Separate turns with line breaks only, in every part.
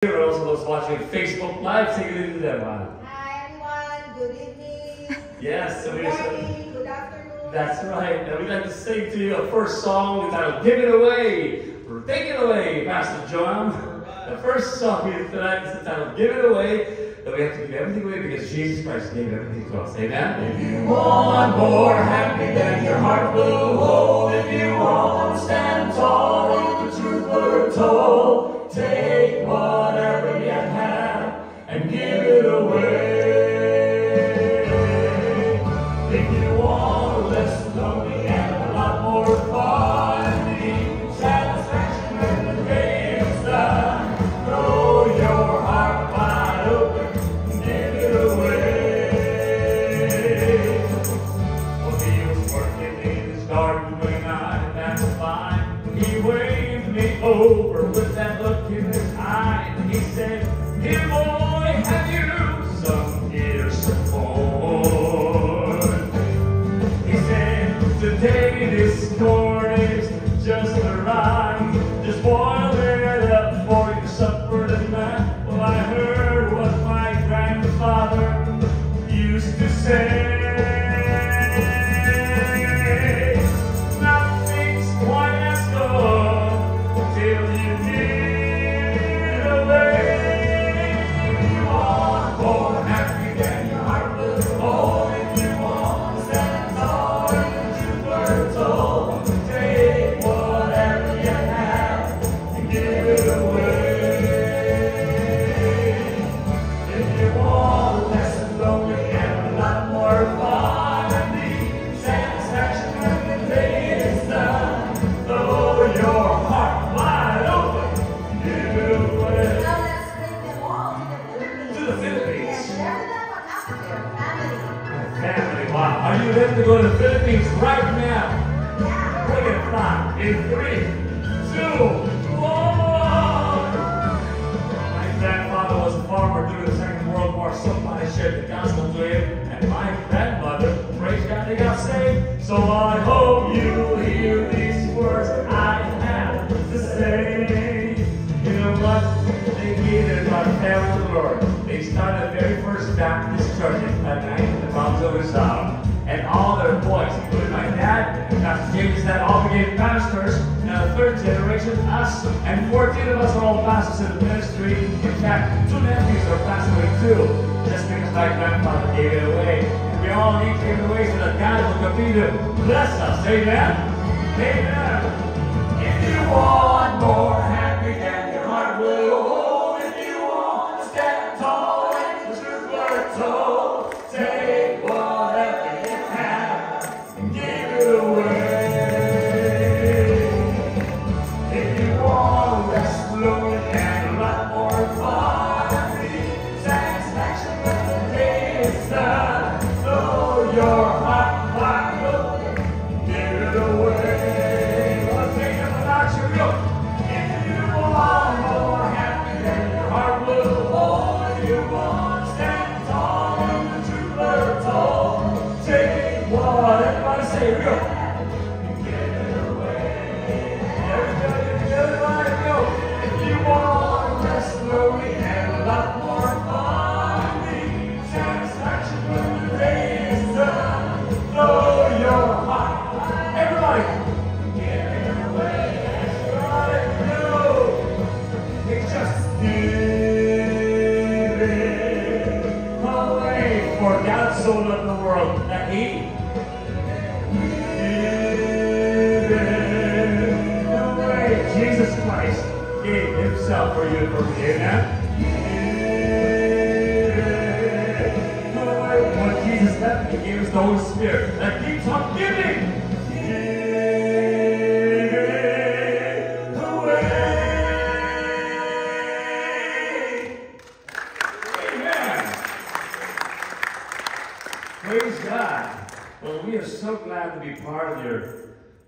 Here, also those watching Facebook Live, take it into them, man.
Hi everyone, good evening.
Yes, so
Good
we're
morning, good afternoon.
that's right. And we'd like to sing to you a first song entitled Give It Away. Take it away, Pastor John. The first song is tonight is entitled Give It Away. That we have to give everything away because Jesus Christ gave everything to us. Amen? If you want more happy than your heart will hold, if you want to stand tall with the truth we're told, take whatever you have and give it away. If you want less lonely and a lot more fun, deep satisfaction when the day is done, throw your heart wide open and give it away. Well, he was working in his garden when I had passed by. He waved me over with that look in his eye, and he said, "Here, boy, have you some ears of corn?" He said, "Today this corn is just right. Just boil it up for your supper tonight." Well, I heard what my grandfather used to say. Nothing's quite as good till you give it away. If you want more happy than your heart will hold, if you want to stand tall in the truth we're told, take whatever you have and give it away. If you want less and lonely and a lot more fun and deep satisfaction when the day is done, throw your heart wide open and give it away.
Now let's bring them all
To the Philippines.
and share with them what happened to your family.
Family, wow. Are you ready to go to the Philippines right now?
Yeah.
Bring it back in 3, 2, 1. My grandfather was a farmer during the Second World War. Somebody shared the gospel to him, and my grandmother, praise God, they got saved. So I hope you hear these words I have to say. You know what? They needed our family to the Lord. They started the very first Baptist church at night in the mountains of Rizal. And all their boys, including my dad, Pastor James' dad, all became pastors. Now the third generation, us, and 14 of us are all pastors in the ministry. In fact, 2 nephews are passing away too, just because my grandfather gave it away. And we all need to give it away so that God will continue to bless us. Amen? Amen. If you want more happy than your heart will hold, if you want to stand tall and the truth we're told, take whatever you have and give it away. If you want less lonely and a lot more fun, deep satisfaction when the day is done, throw your heart wide open and give it away. Let's take it without your yoke. If you want more happy than your heart will hold, if you want to stand tall in the truth we're told, take what everybody say, real. And give it away. Everybody go. If you want less lonely and a lot more fun, deep satisfaction when the day is done, throw your heart. Everybody, give it away. Everybody go. It's just give it away. For God so loved the world that He gave it away. Jesus Christ gave Himself for you and for me. Amen? Give it away. When Jesus left, He gave us the Holy Spirit that keeps on giving. Give it away. Amen. Praise God. Well, we are so glad to be part of your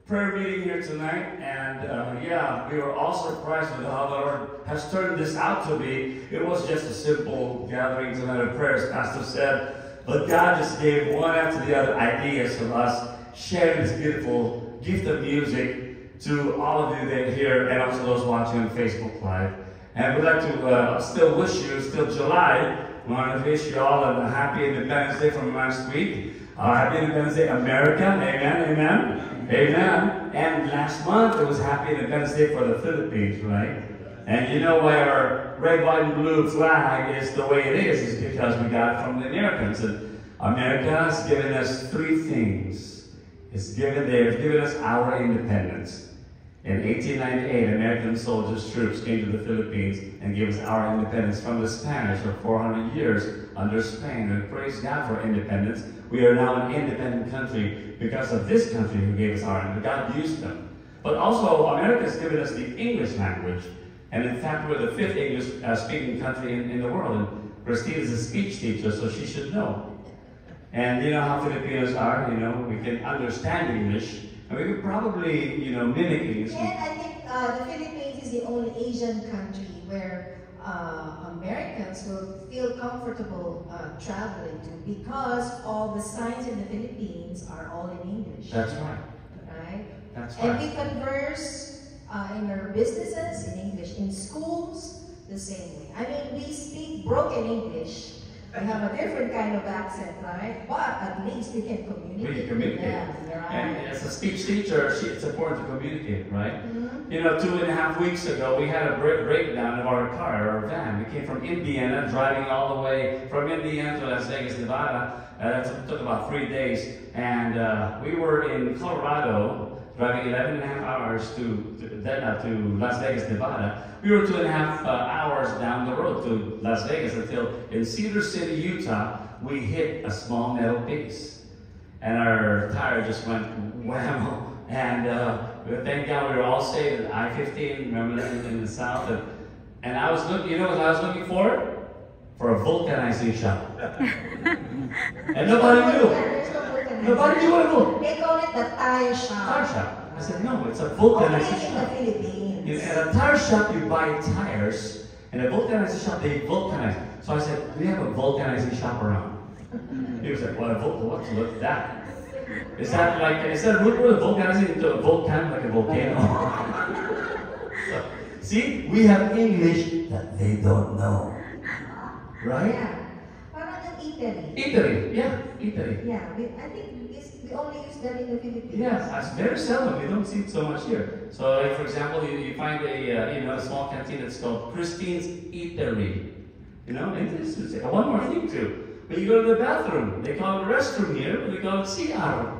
prayer meeting here tonight. And yeah, we were all surprised with how the Lord has turned this out to be. It was just a simple gathering tonight of prayers, Pastor said. But God just gave one after the other ideas of us sharing this beautiful gift of music to all of you that are here and also those watching on Facebook Live. And we'd like to still wish you, still July, we want to wish you all a happy Independence Day from last week. Happy Independence Day, America. Amen, amen, amen. And last month it was Happy Independence Day for the Philippines, right? And you know why our red, white, and blue flag is the way it is because we got it from the Americans. And America has given us three things. They've given us our independence. In 1898, American soldiers, troops came to the Philippines and gave us our independence from the Spanish for 400 years under Spain. And praise God for independence. We are now an independent country because of this country who gave us our independence. God used them. But also, America has given us the English language. And in fact, we're the 5th English-speaking country in the world. And Christine is a speech teacher, so she should know. And you know how Filipinos are, you know, we can understand English. And we could probably, you know, mimic English.
And I think the Philippines is the only Asian country where Americans will feel comfortable traveling to because all the signs in the Philippines are all in English.
That's right.
Right?
That's
and
right.
we converse in our businesses in English, in schools the same way. I mean, we speak broken English. We have a different kind of accent, right? But at least we can communicate.
We can communicate.
Yeah, right.
And as a speech teacher, it's important to communicate, right?
Mm-hmm.
You know, 2.5 weeks ago, we had a breakdown of our car, our van. We came from Indiana, driving all the way from Indiana to Las Vegas, Nevada. That took about 3 days. And we were in Colorado, driving 11.5 hours to Las Vegas, Nevada. We were 2.5 hours down the road to Las Vegas until in Cedar City, Utah, we hit a small metal piece. And our tire just went whammo. And thank God we were all safe at I-15, remember that in the south. And I was looking, you know what I was looking for? For a vulcanizing shop. And nobody knew. Nobody knew what it was.
They call it the tire shop.
Tire shop. I said, no, it's a
Only
vulcanizing
in the
shop.
Philippines.
At a tire shop, you buy tires, and a vulcanizing shop, they vulcanize. So I said, we have a vulcanizing shop around. He was like, what's that? Is that a root word, vulcanizing into a volcan, like a volcano? So, see, we have English that they don't know. Right?
Yeah. Parang yung Italy.
Italy, yeah, Italy.
Yeah, I think we only use that in the Philippines.
Yeah, it's very seldom. We don't see it so much here. So, like for example, you find a small canteen that's called Christine's Eatery. You know, and this is one more thing too. When you go to the bathroom, they call it a restroom here, but they call it CR.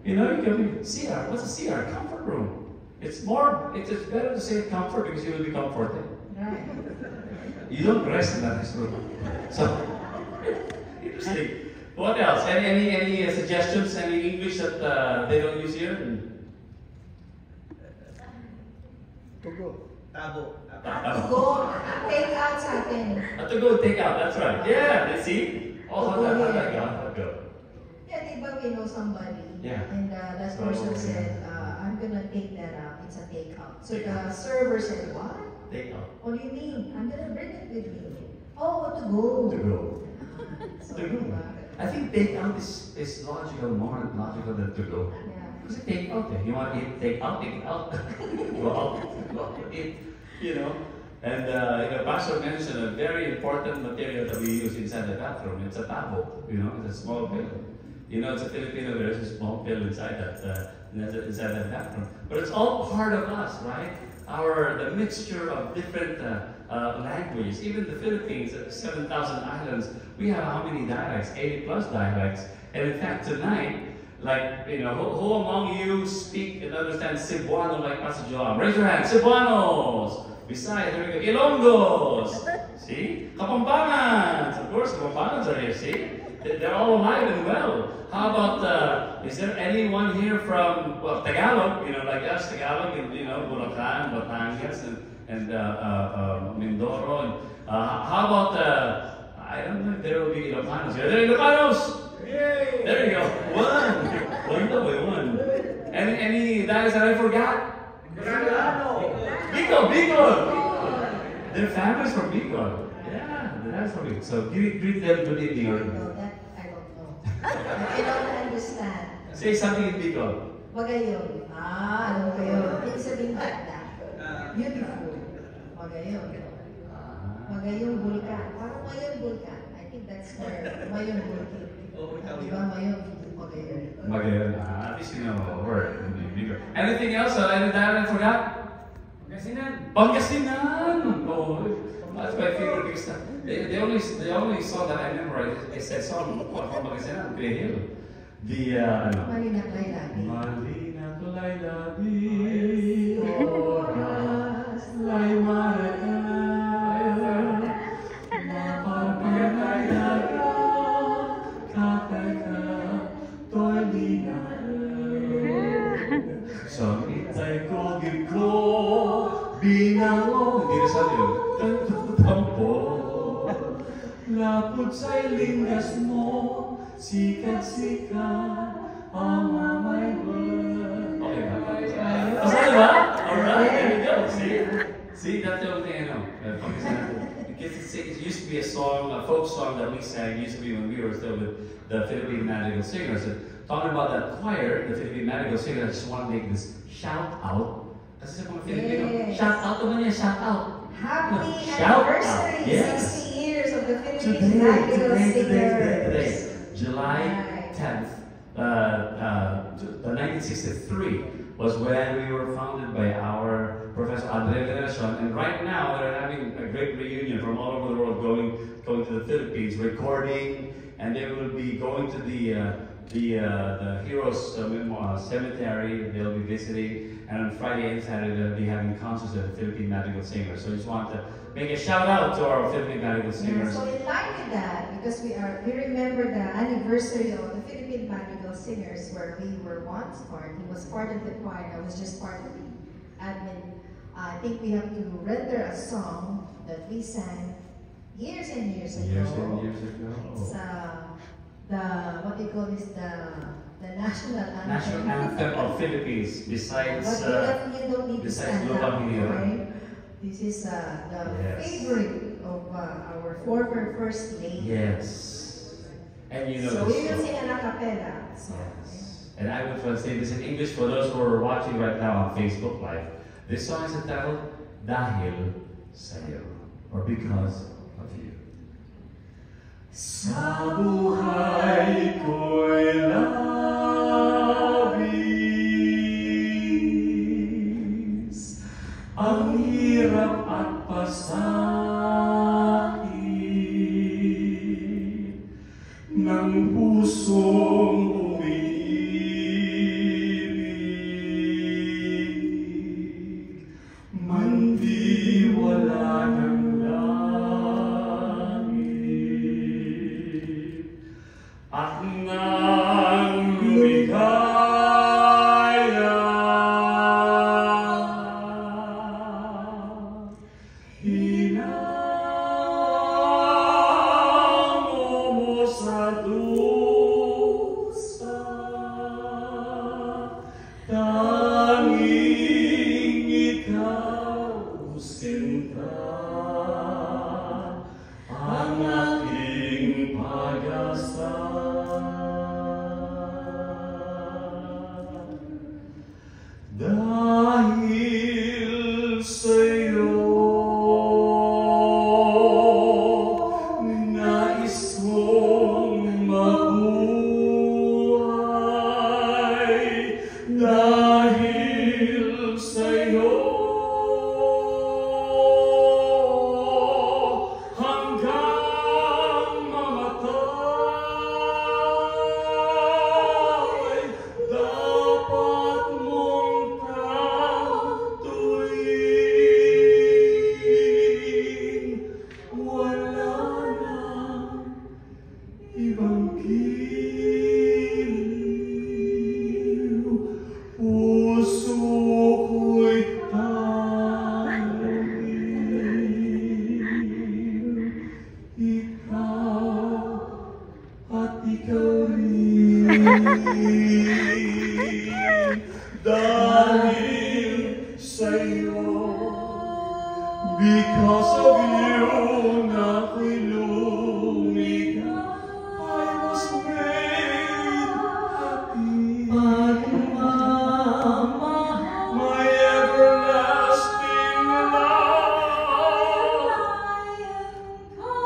You know, you can CR. What's a CR? Comfort room. It's better to say comfort because you will be comforted.
Right.
You don't rest in that restroom. So interesting. What else? Any suggestions? Any English that they don't use here?
To go. Tabo.
To go, take out sa atin.
To go, take out. That's right. Yeah. Let's see. Oh, how that go?
Yeah, di ba we know somebody?
Yeah.
And that person said, I'm gonna take that out. It's a take out. So
Take
the
out.
server said, what?
Take out.
What do you mean? I'm gonna bring it with me. Oh, to go.
To go.
So,
To go. I think take out is logical, more logical than to go.
Yeah.
Because take out, you want to eat, take out, go out, go out, eat, you know. And Pastor mentioned a very important material that we use inside the bathroom. It's a tabo, you know, it's a small pill. You know, it's a Filipino, there's a small pill inside that bathroom. But it's all part of us, right? The mixture of different languages. Even the Philippines, 7,000 islands, we have how many dialects? 80 plus dialects. And in fact, tonight, who among you speak and understand Cebuano like Pastor Joam? Raise your hand. Cebuanos! Besides, there we go. Ilonggos! See? Kapampangans! Of course, Kapampangans are here, see? They're all alive and well. How about, is there anyone here from, Tagalog, like us, Tagalog, and, Bulacan, Batangas, and Mindoro. And, how about, I don't know if there will be Ilocanos here. Are there Ilocanos? Yay! There you go. One. Any dialects that I forgot? Bicol! Their families from Bicol. Yeah, that's from Bicol. So greet them good evening.
No, that I don't know. I don't understand.
Say something in Bicol.
Magayon. Alam ko yun. Ibig sabihin ganda. Beautiful. Magayon. Magayong Bulkan. Parang Mayon Bulkan. I think that's where Mayon Bulkan. Di ba Mayon? Magayon.
Magayon. At least you know a word. Anything else? Any dialect I forgot? Pangasinan! Oh, that's my favorite because the only song that I memorized is that song from Pangasinan, Behil. The
Malinang Laylabi.
Malinang Laylabi, oras lay maragal, mapapagalaga, kataka, to'y linal. Sa itay ko, giko, binango, hindi na sabi yun, tampo, lapot sa'y lingas mo, sikat-sikat, ang mamay word. Okay ba? Masaya ba? Alright, there we go. See, that's the only thing I know. Because it used to be a song, a folk song that we sang, used to be when we were still with the Philippine Magical Singers. And talking about that choir, the Philippine Magical Singers, I just want to make this shout out. Kasi sa mga Filipino, shout out naman yan, shout out.
Happy
Shout out.
anniversary!
Yes.
60 years of the Philippine Magical Singers.
July 10th, 1963 was when we were founded by our Professor Andre Veneracion, and right now they're having a great reunion from all over the world, going to the Philippines, recording, and they will be going to the Heroes Cemetery. They'll be visiting, and on Friday and Saturday they'll be having concerts at the Philippine Magical Singers. So I just want to make a shout out to our Philippine Magical Singers.
So in line with that, because we remember the anniversary of the Philippine Magical Singers, where we were once part. He was part of the choir. I was just part of the admin. I think we have to render a song that we sang years and years ago.
Years and years ago.
It's what they call this, the national anthem.
National anthem of Philippines. Besides,
But you don't need to stand up,
Lupang Hinirang.
right? This is the favorite of our former First Lady.
Yes. And you know
So
this
we will
song.
sing an a cappella song.
Yes. And I will translate this in English for those who are watching right now on Facebook Live. This song is entitled Dahil Sa'yo, or Because of You. Sa buhay ko'y labis ang hirap at pasakit ng pusong umiibig, man di wala ng langit, at nang lumikaya, hinamo mo sa dusa, tanging ikaw sinta, ang aking pag-asa. Dahil sa'yo,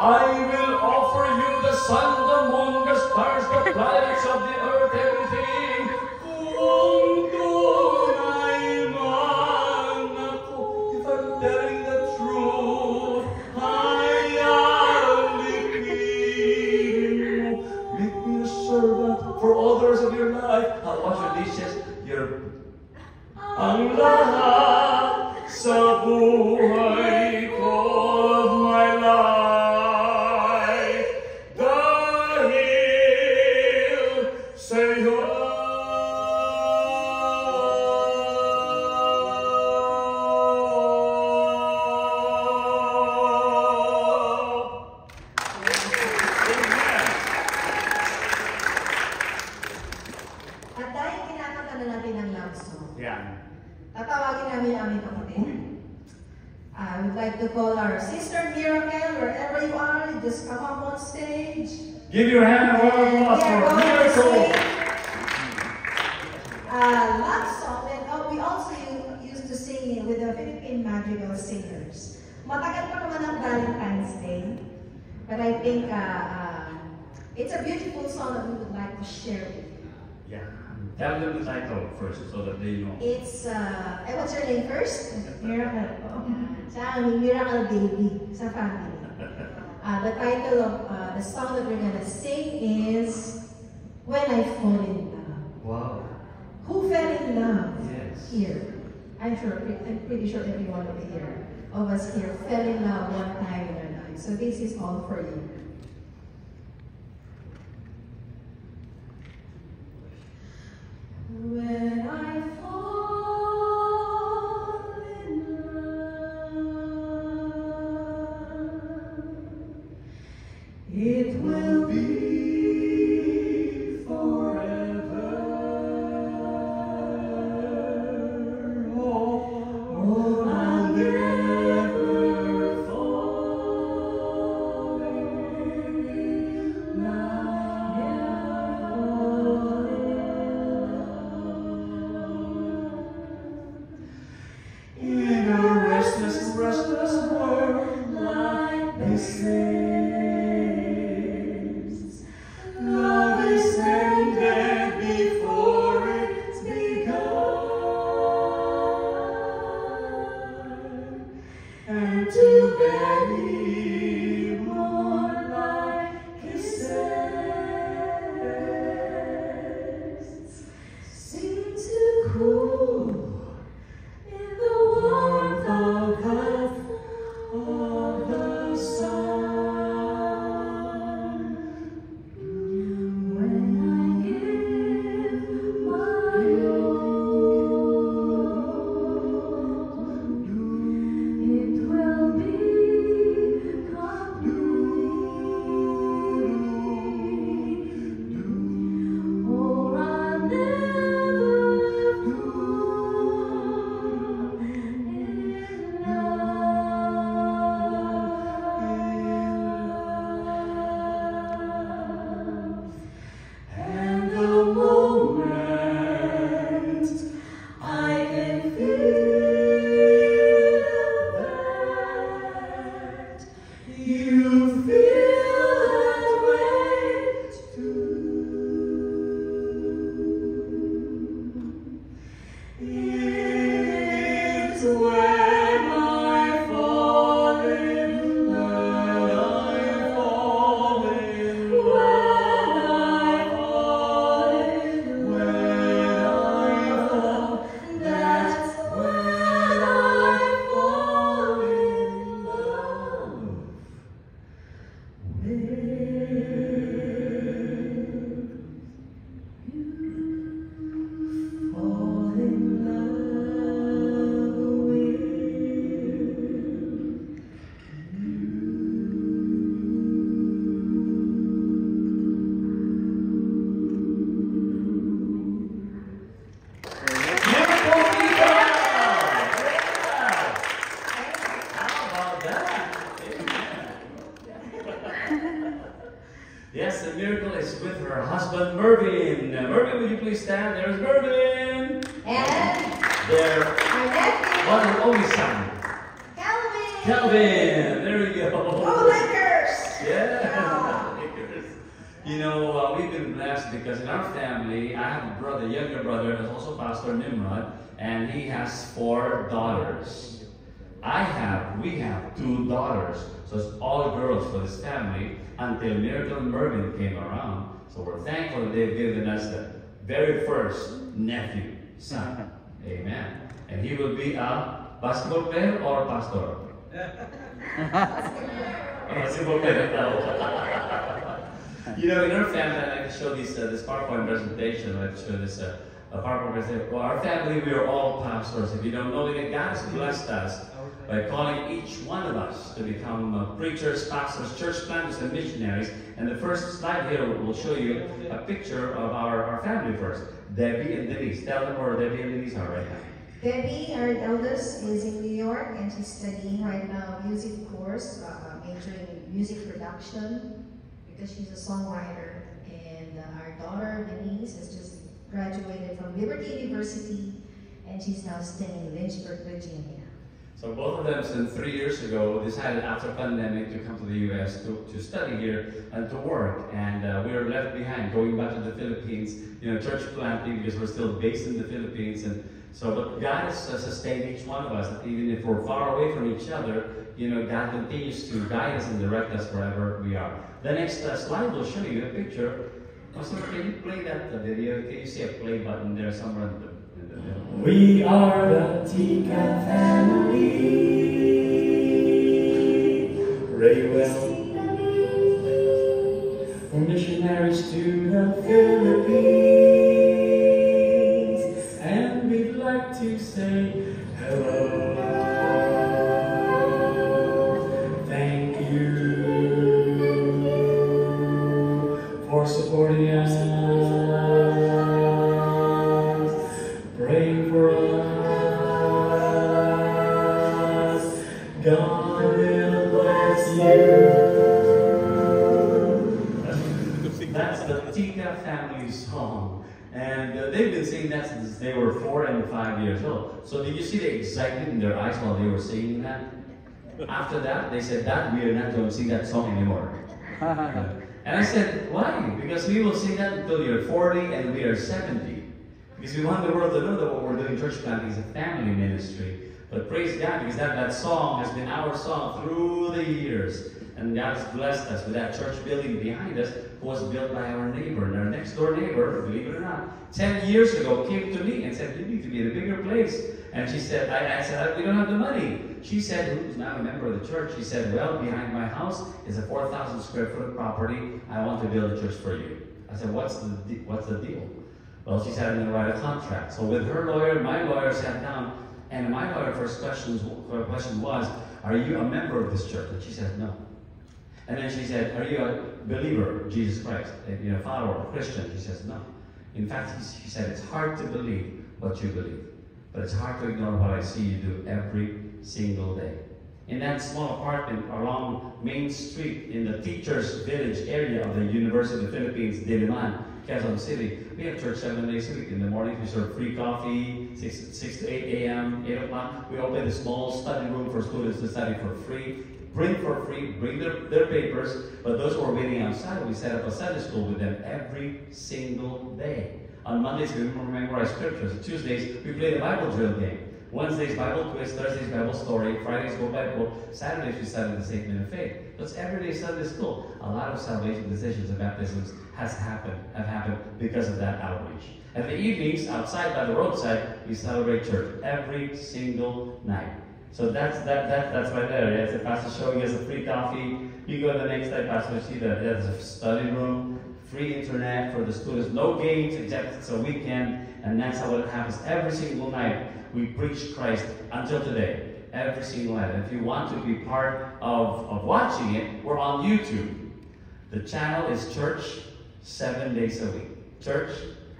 I will offer you the sun, the moon, the stars, the planets of the earth, everything. Kung tunay man ako, if I'm telling the truth, hayaan mo. Make me a servant for all the rest of your life. I'll wash your dishes, ang lahat sa buhay ko of my life dahil sa'yo.
At dahil kinakanta na natin ang love song,
Yeah.
tatawagin namin ang aming kapatid. I would like to call our sister Miracle, wherever you are, you just come up on stage.
Give your hand a round of applause
Yeah,
for
go ahead and
Miracle.
sing. Love song, and we also used to sing it with the Philippine Madrigal Singers. Matagal pa naman ang Valentine's Day, but I think it's a beautiful song that we would like to share with you.
Yeah. Tell them the title first so that they know.
It's, what's your name first? Miracle. Siya ang Miracle Baby sa family. The title of the song that we're gonna sing is When I Fall in Love.
Wow.
Who fell in love
Yes.
here? I'm pretty sure every one of us here fell in love one time in our lives. So this is all for you. When I fall in love, it will be forever. Oh, I'll never fall in love. In a restless world like this is, love is ended before it's begun, and too many more like kisses seem to cool in the warmth of the sun. When I give my all, it will be complete. Or I'll never fall in love. And the moment I can feel that you feel that way too, it's when I fall in love. That's when I fall in love with you. Fall in love with
Miracle People! How about that? Amen. Yes, the miracle is with her husband Mervyn. Mervyn, would you please stand? There's Mervyn.
And
Their
our nephew,
one and only son,
Calvin.
Calvin. There we go.
Go Lakers!
You know, we've been blessed because in our family, I have a brother, younger brother, who's also Pastor Nimrod, and he has 4 daughters. We have 2 daughters, so it's all girls for this family until Miracle Mervin came around. So we're thankful that they've given us the very first nephew, son. Amen. And he will be a basketball player or pastor? Basketball player. You know, in our family, I like to show this PowerPoint presentation. I like to show this PowerPoint presentation. Well, our family, we are all pastors. If you don't know it, God has blessed us by calling each one of us to become preachers, pastors, church planters, and missionaries. And the first slide here will show you a picture of our family first. Debbie and Denise. Tell them where Debbie and Denise are right now.
Debbie, our eldest, is in New York and she's studying right now music course, majoring in music production because she's a songwriter. And our daughter, Denise, has just graduated from Liberty University and she's now staying in Lynchburg, Virginia.
So both of them, since 3 years ago, decided after pandemic to come to the U.S. to study here and to work. And we were left behind, going back to the Philippines, you know, church planting because we're still based in the Philippines. And so, but God has sustained each one of us. That even if we're far away from each other, you know, God continues to guide us and direct us wherever we are. The next slide will show you a picture. Pastor, can you play that video? Can you see a play button there somewhere in the middle?
We are the Tika family. Ready well. We're missionaries to the Philippines, and we'd like to say hello. Thank you for supporting us. Praying for us. God will bless you. That's the Tika family song. And they've been singing that since they were 4 and 5 years old. So did you see the excitement in their eyes while they were singing that? After that, they said, Dad, we are not going to sing that song anymore. And I said, why? Because we will sing that until you're 40 and we are 70. Because we want the world to know that what we're doing church planting is a family ministry. But praise God, because that song has been our song through the years. And God has blessed us with that church building behind us, who was built by our neighbor. And our next door neighbor, believe it or not, 10 years ago came to me and said, you need to be in a bigger place. And she said, I said, we don't have the money. She said, who's now a member of the church, she said, well, behind my house is a 4,000 square foot property. I want to build a church for you. I said, what's the deal? Well, she said, I'm going to write a contract. So with her lawyer, my lawyer sat down, and my lawyer first question was, are you a member of this church? And she said, no. And then she said, are you a believer of Jesus Christ? You know, follower, a Christian? She says, no. In fact, she said, it's hard to believe what you believe, but it's hard to ignore what I see you do every single day. In that small apartment along Main Street in the Teachers Village area of the University of the Philippines, Diliman, Quezon City, we have church 7 days a week. In the morning, we serve free coffee, 6 to 8 a.m., 8 o'clock. We open a small study room for students to study for free, bring their papers. But those who are waiting outside, we set up a Sunday school with them every single day. On Mondays, we memorize scriptures. Tuesdays, we play the Bible drill game. Wednesdays, Bible quiz. Thursdays, Bible story. Fridays, go Bible. Saturdays, we study the statement of faith. That's everyday Sunday school. A lot of salvation decisions and baptisms have happened because of that outreach. And the evenings, outside by the roadside, we celebrate church every single night. So that's right there. Yes, the pastor showing us a free coffee. You go to the next night, pastor, see that there's a study room, free internet for the students, no games except it's a weekend, and that's how it happens every single night. We preach Christ until today, every single night. And if you want to be part of watching it, we're on YouTube. The channel is Church 7 days a week. Church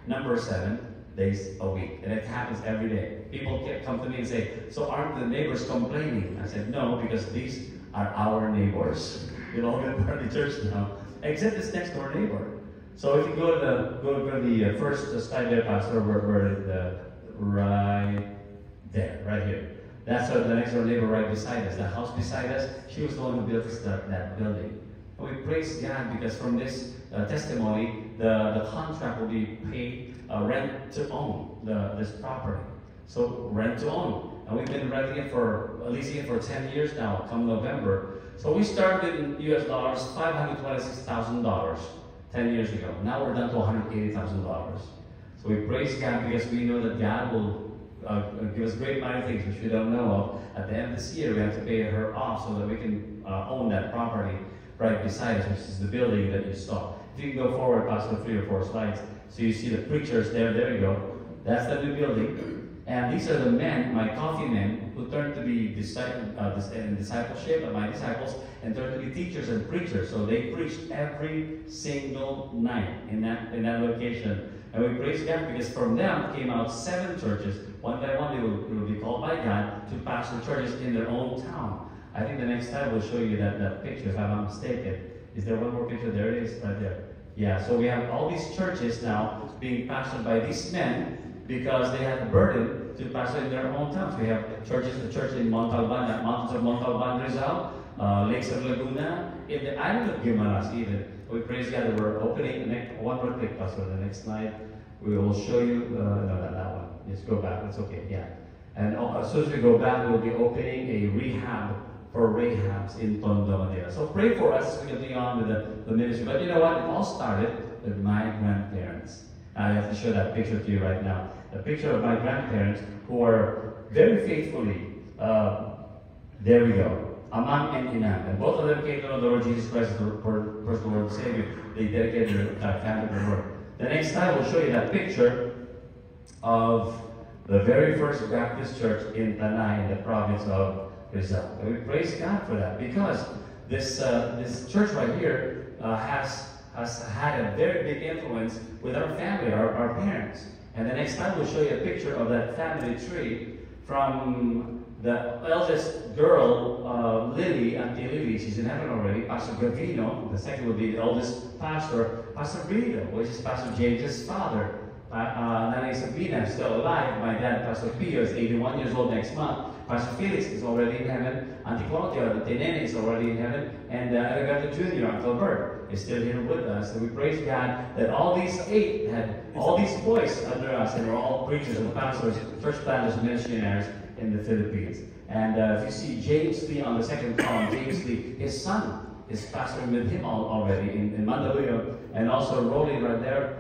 number 7 days a week. And it happens every day. People come to me and say, so aren't the neighbors complaining? I said, no, because these are our neighbors. We've all been part of the church now, except this next door neighbor. So if you go to the first slide there, Pastor, right there, right here. That's the next door neighbor right beside us. The house beside us, she was the one who built that building.
And we praise God because from this testimony, the contract will be paid rent to own this property. So rent to own. And we've been renting it leasing it for 10 years now, come November. So we started in US dollars, $526,000 10 years ago. Now we're down to $180,000. So we praise God because we know that God will give us great mighty things which we don't know of. At the end of this year, we have to pay her off so that we can own that property right beside us, which is the building that you saw. If you can go forward past the 3 or 4 slides, so you see the preachers there. There you go. That's the new building. And these are the men, my coffee men, who turned to be in discipleship, my disciples, and turned to be teachers and preachers. So they preached every single night in that location. And we praise God because from them came out 7 churches. One by one, they will be called by God to pastor churches in their own town. I think the next time we'll show you that picture, if I'm not mistaken. Is there one more picture? There it is, right there. Yeah, so we have all these churches now being pastored by these men because they have the burden to pastor in their own towns. We have a church in Montalban, mountains of Montalban, Rizal, lakes of Laguna, in the island of Guimaras even. We praise God that we're opening, one more click, Pastor, the next slide. We will show you, no, not that one. Just go back, it's okay, yeah. And as soon as we go back, we'll be opening a rehab for Rahabs in Tondo, Manila. So pray for us as we continue on with the ministry. But you know what? It all started with my grandparents. I have to show that picture to you right now. A picture of my grandparents who are very faithfully, there we go, Amang and Inang. And both of them came to know the Lord Jesus Christ as the personal Lord and Savior. They dedicated their family to the Lord. The next time we'll show you that picture of the very first Baptist church in Tanay in the province of Rizal. And we praise God for that because this church right here has had a very big influence with our family, our parents. And the next time we'll show you a picture of that family tree from the eldest girl, Lily, Auntie Lily. She's in heaven already. Pastor Gavino. The second will be the oldest pastor, Pastor Brito, which is Pastor James's father. Nanay Sabina is still alive. My dad, Pastor Pio, is 81 years old next month. Pastor Felix is already in heaven. Auntie Claudia, the Tenene, is already in heaven. And Arigato Jr., Uncle Bert, is still here with us. And we praise God that all these 8 had all these boys under us, and we're all preachers and pastors, church planters, missionaries in the Philippines. And if you see James Lee on the second column, James Lee, his son is pastoring with him already in Mandaluyong, and also Rolly right there.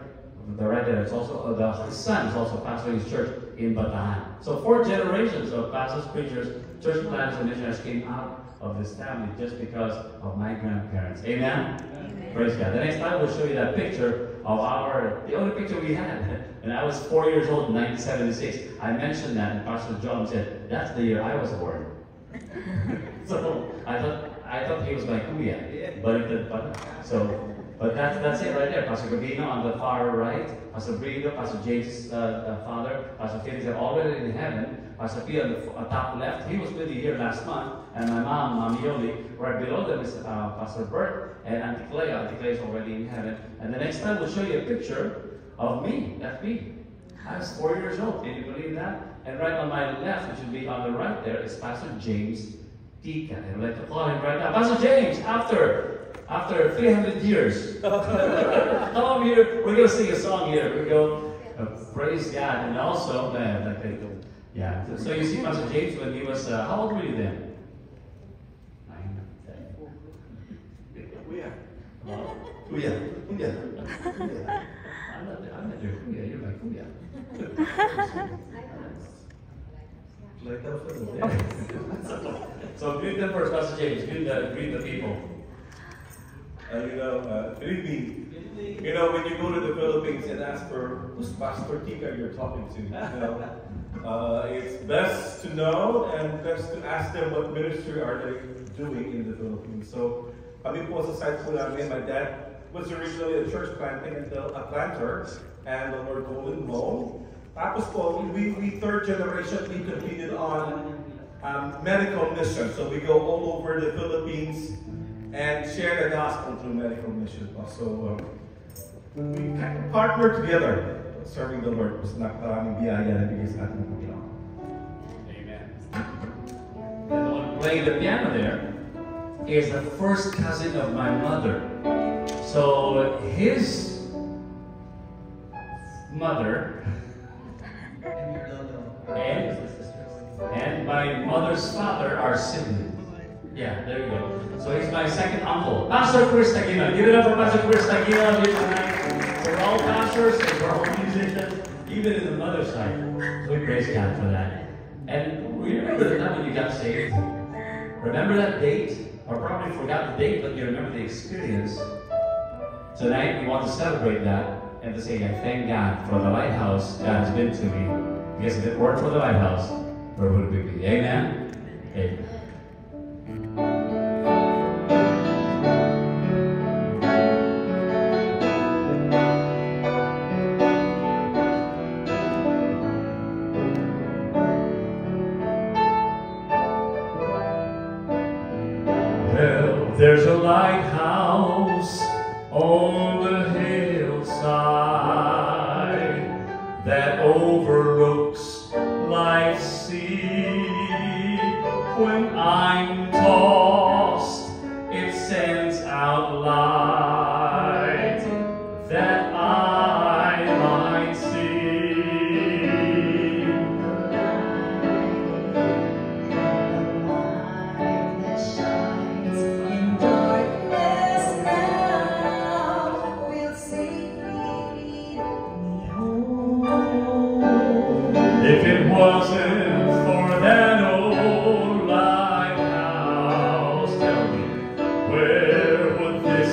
It's also his son is also pastoring his church in Bataan. So 4 generations of pastors, preachers, church planters, and missionaries came out of this family just because of my grandparents. Amen? Amen. Praise God. The next time we'll show you that picture of the only picture we had. When I was 4 years old in 1976, I mentioned that, and Pastor John said, "That's the year I was born." So I thought he was my kuya, but that's it right there. Pastor Gavino on the far right, Pastor Brito, Pastor James' father, Pastor Felix are already in heaven. Pastor Pia on the top left, he was with you here last month, and my mom, Mami Yoli, right below them is Pastor Bert and Auntie Clea. Auntie Clea is already in heaven. And the next time we'll show you a picture of me. That's me. I was 4 years old. Can you believe that? And right on my left, which would be on the right there, is Pastor James Tika. And I'd like to call him right now. Pastor James, after 300 years. Come over here. We're going to sing a song here. We go, praise God. And also, yeah. So you see Pastor James when he was, how old were you then? 9, 10. Kuya. I'm not your kuya. You're my kuya. So greet them first, Pastor James. Greet the people.
Believe me, when you go to the Philippines and ask for who's Pastor Tika you're talking to, it's best to know and best to ask them what ministry are they doing in the Philippines. So, kami po sa site po namin, my dad was originally a church planter, and the Lord told him no. Tapos po, we third generation, we completed on medical mission. So we go all over the Philippines and share the gospel through medical mission. So we kind of partner together serving the Lord. Mas nakaraming biyaya na bigay sa ating Panginoon.
Amen. And the one playing the piano there is the first cousin of my mother. So his mother
And your lolo.
and my mother's father are siblings. Yeah, there you go. So he's my second uncle. Pastor Chris Taguina. Give it up for Pastor Chris Taguina here tonight. We're all pastors and we're all musicians, even in the mother's side. So we praise God for that. And we remember the time when you got saved. Remember that date? Or probably forgot the date, but you remember the experience. Tonight we want to celebrate that and to say, I thank God for the lighthouse God has been to me. Because if it weren't for the lighthouse, where would we be? Amen? Amen. Well, there's a lighthouse on the hillside that overlooks life's sea. When I'm tossed, it sends out light that I might see. If it wasn't for that old lighthouse, tell me, where would this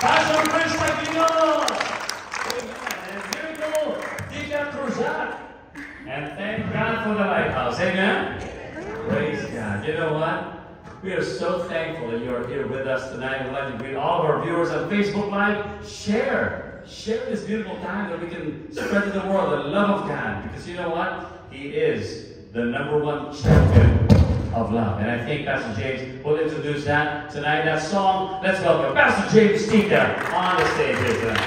Pastor Prince Aquino. And Miracle Tika Cruzat. And thank God for the Lighthouse. Amen? Praise God. You know what? We are so thankful that you are here with us tonight. We'd like to greet all of our viewers on Facebook Live. Share this beautiful time that we can spread to the world the love of God. Because you know what? He is the #1 champion of love. And I think Pastor James will introduce that tonight. That song, let's welcome Pastor James Tika on the stage here tonight.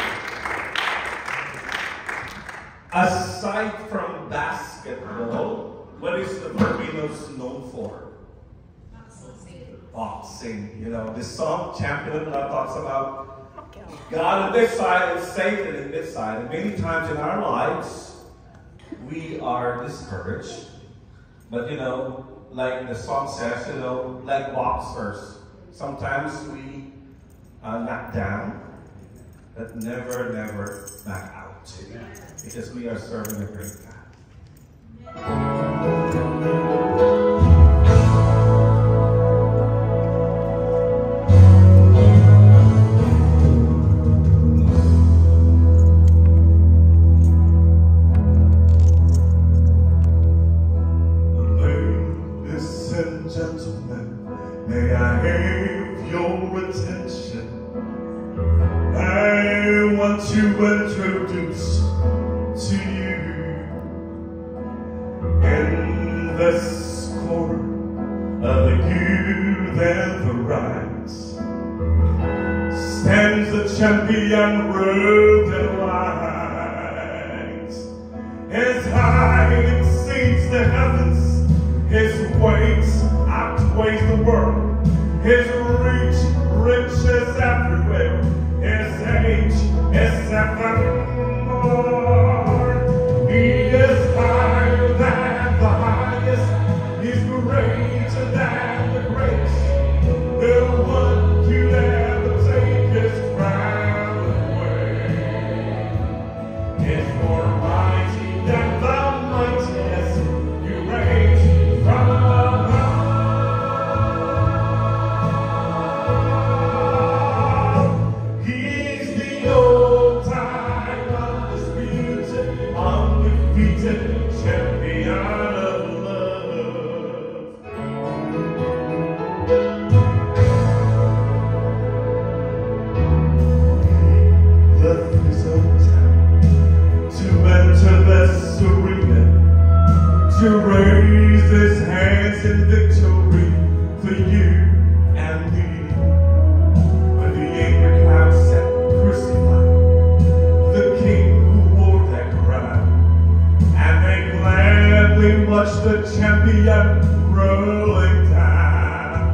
Aside from basketball, what is the Filipinos known for? Boxing. You know, this song, Champion of Love, talks about God on this side and Satan on this side. And many times in our lives, we are discouraged. But you know, like the song says, you know, like boxers, sometimes we knock down, but never knock out. Because we are serving a great God.
May I have your attention? I want to introduce to you in this corner of the youth and the rise stands the champion robed in white. His height exceeds the heavens, his weight outweighs the world. His reach reaches everywhere. His age is evermore. He is higher than the highest. He's greater than the greatest. No one could ever take his crown away. He's more mighty than the mightiest. You reign from above. Champion of love. He left his own town to enter this arena, to raise his hands in victory for you and me. When the angry crowd said, "Crucify the King who wore that crown," and they gladly watched the champion rolling down.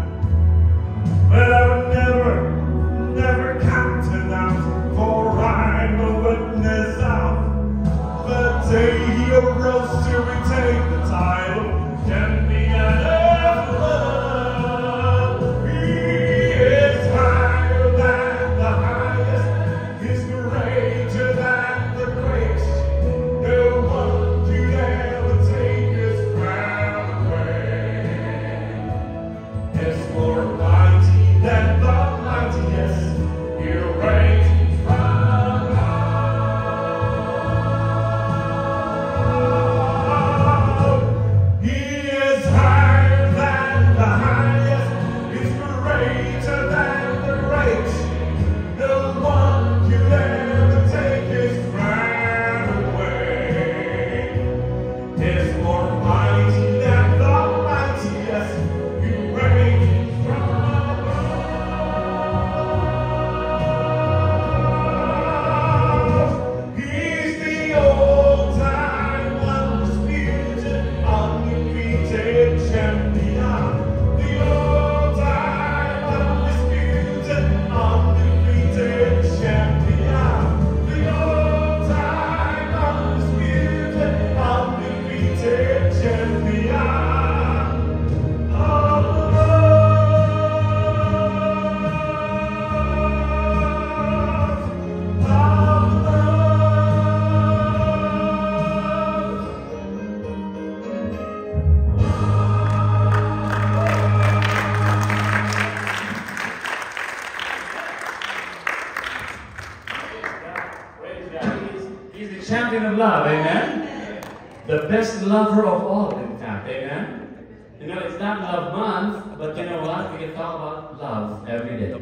But I would never count it out, for I'm a witness of the day he arose to retain the title, champion of love. He is higher than the highest, he's greater than the greatest. No one could ever take his crown
champion of love, amen? The best lover of all, in fact, amen? You know, it's not love month, but you know what? We can talk about love every day.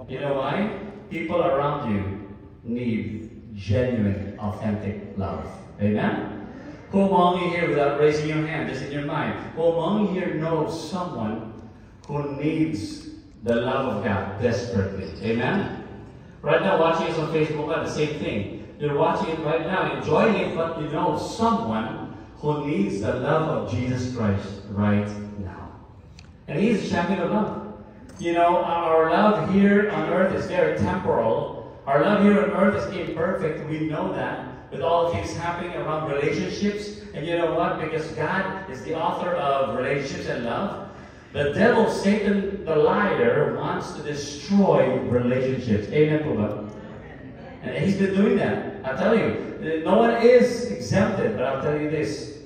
You know why? People around you need genuine, authentic love. Amen? Who among you here, without raising your hand, just in your mind, who among you here knows someone who needs the love of God desperately? Amen? Right now, watching us on Facebook, the same thing. You're watching it right now, enjoying it, but you know someone who needs the love of Jesus Christ right now. And He is a champion of love. You know, our love here on earth is very temporal. Our love here on earth is imperfect. We know that, with all things happening around relationships. And you know what? Because God is the author of relationships and love, the devil, Satan, the liar, wants to destroy relationships. Amen, Puma? And he's been doing that. I'll tell you, no one is exempted, but I'll tell you this.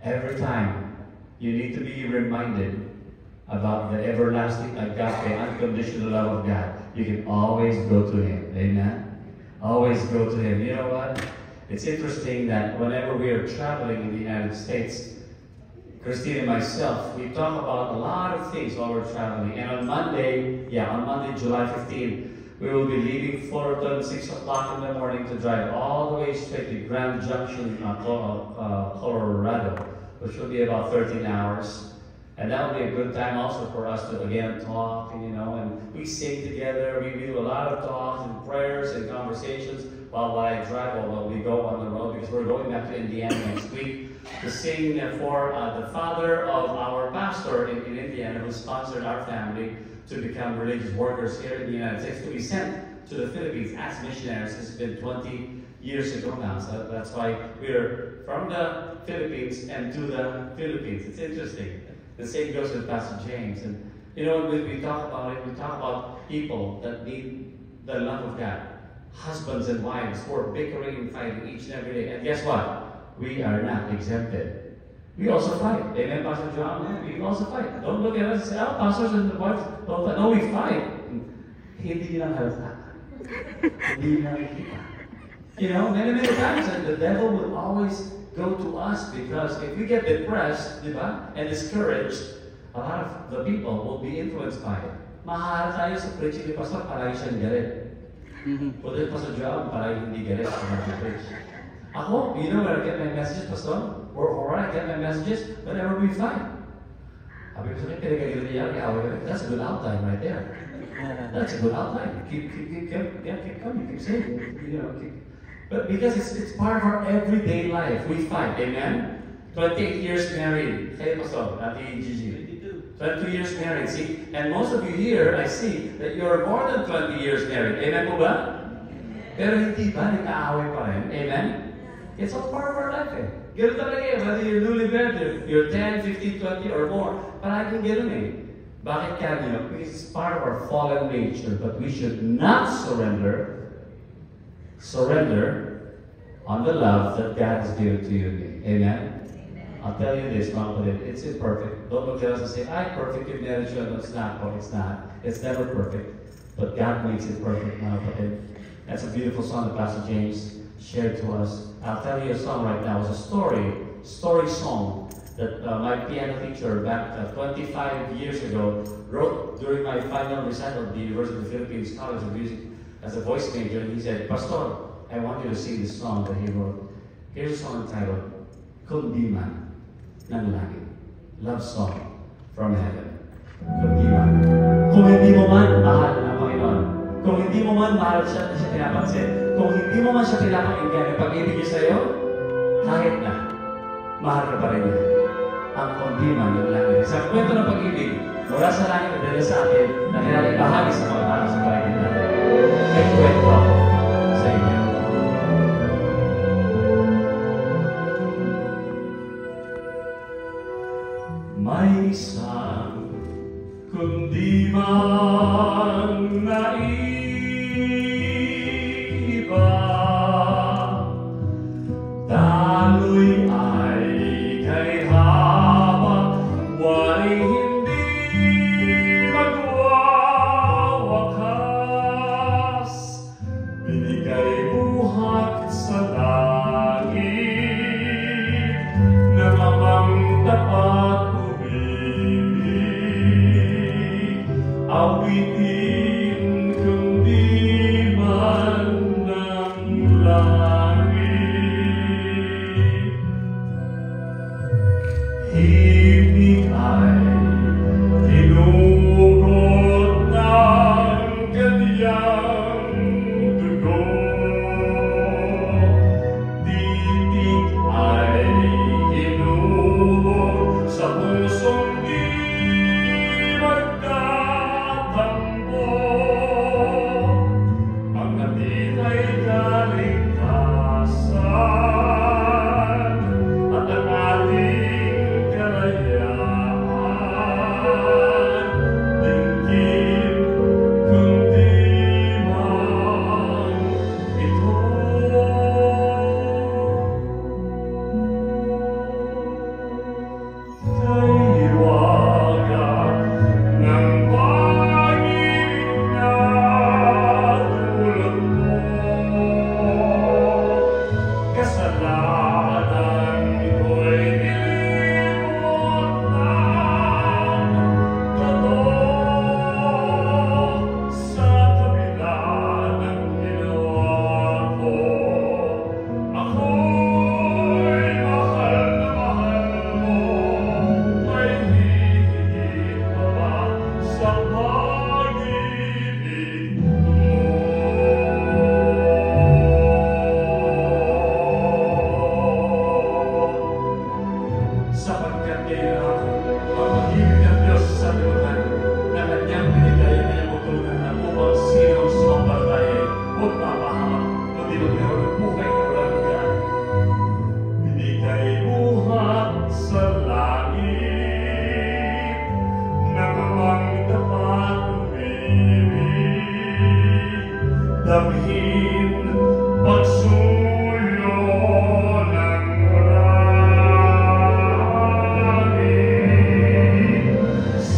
Every time you need to be reminded about the everlasting agape, unconditional love of God, you can always go to Him. Amen? Always go to Him. You know what? It's interesting that whenever we are traveling in the United States, Christine and myself, we talk about a lot of things while we're traveling. And on Monday, July 15th, we will be leaving Fullerton 6 o'clock in the morning to drive all the way straight to Grand Junction, Colorado, which will be about 13 hours. And that will be a good time also for us to again talk, and we sing together. We do a lot of talks and prayers and conversations while I drive, or while we go on the road, because we're going back to Indiana next week to sing for the father of our pastor in Indiana, who sponsored our family to become religious workers here in the United States, to be sent to the Philippines as missionaries. It's been 20 years ago now, so that's why we're from the Philippines and to the Philippines. It's interesting. The same goes with Pastor James. And when we talk about it, we talk about people that need the love of God. Husbands and wives who are bickering and fighting each and every day. And guess what? We are not exempted. We also fight. Amen, Pastor John? We also fight. Don't look at us and say, oh, pastors and the wives don't fight. No, we fight. Hindi nila halata. Hindi nila nakikita. Many times, and the devil will always go to us, because if we get depressed, and discouraged, a lot of the people will be influenced by it. Maharap tayo sa preaching ni Pastor, parang siyang galit. Pwede yung Pastor Joab, parang hindi galit sa mga preach. Ako, where I get my messages, Pastor? Where I get my messages? Whenever we fight. Sabi ko sa akin, pinagagalit niya, that's a good outline right there. That's a good outline. Keep coming, keep saying, But because it's part of our everyday life, we fight, amen? 28 years married. Hey, Pastor, Ate Gigi. 22 years married, see? And most of you here, I see that you're more than 20 years married. Amen po ba? Pero hindi ba nag-aaway pa rin? Amen? It's all part of our life, eh. Ganun talaga eh. Whether you're newlywed, you're 10, 15, 20, or more. Parang ganun eh. Bakit kaya? Because it's part of our fallen nature. But we should not surrender on the love that God has given to you and me. Amen? I'll tell you this, Mom, but it's imperfect. Don't look at us and say, I'm perfect, you've married you. No, it's not. Oh, it's not. It's never perfect. But God makes it perfect, Mom. That's a beautiful song that Pastor James shared to us. I'll tell you a song right now. It's a story song that my piano teacher back 25 years ago wrote during my final recital at the University of the Philippines College of Music as a voice major. And he said, Pastor, I want you to sing this song that he wrote. Here's a song entitled, Kung Di Man ng Langit. Love song from heaven. Kung di man. Kung hindi mo man mahal ng Panginoon. Kung hindi mo man mahal siya pinapansin. Kung hindi mo man siya pinapakinggan ang pag-ibig niya sa'yo, kahit na, mahal ka pa rin niya. Ang kung di man ng langit. Sa kwento ng pag-ibig, mula sa langit na dala sa atin, na kailangan bahagi sa mga tao sa bahay natin. May kwento ako sa inyo. May isang kundi man na iba, daloy ay kay habang walay hindi magwawakas, binigay buhat sa langit.
damhin pagsuyo ng langit.